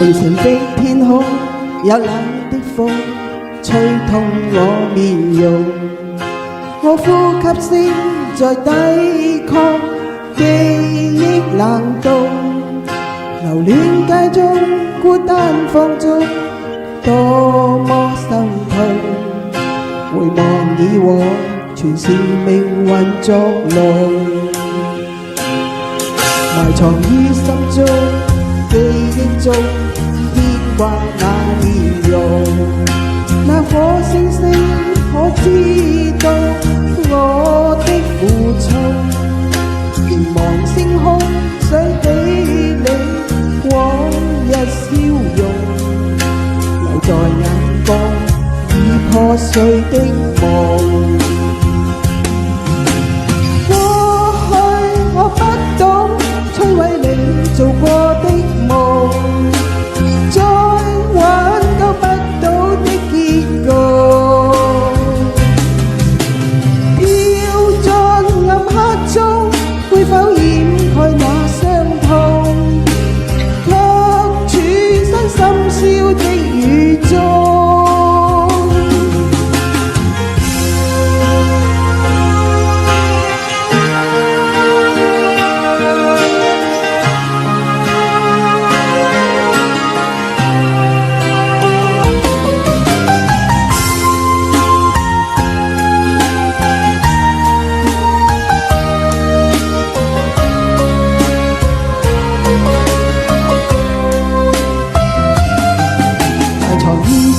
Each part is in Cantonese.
回程的天空有冷的風吹痛我面容，我呼吸聲在抵抗記憶冷凍，留戀街中孤單放縱，多麼心痛。回望以往，全是命運作弄，埋藏於心中記憶中牽掛那面容。那顆星星可知道我的苦衷？凝望星空，想起你往日笑容，留在眼角已破碎的夢。過去我不懂摧毀你做過的夢，再挽救不到的結局，飄進暗黑中，會否掩蓋那傷痛？卻處身深宵的雨中。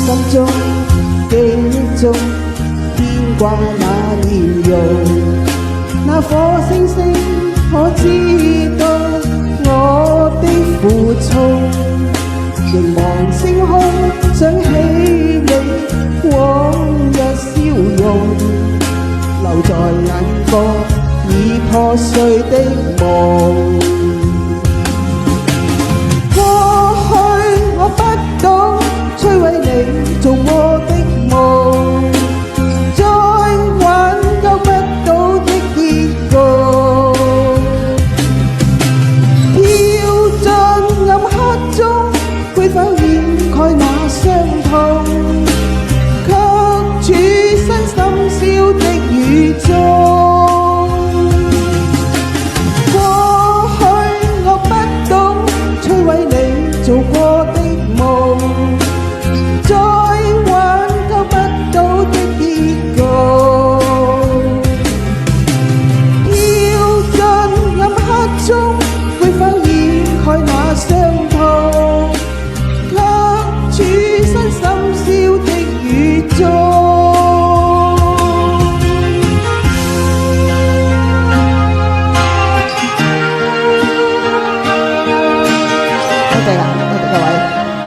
心中記憶中牽掛那面容，那顆星星可知道我的苦衷？凝望星空，想起你往日笑容，留在眼角已破碎的夢。過去我不懂摧毀你做過的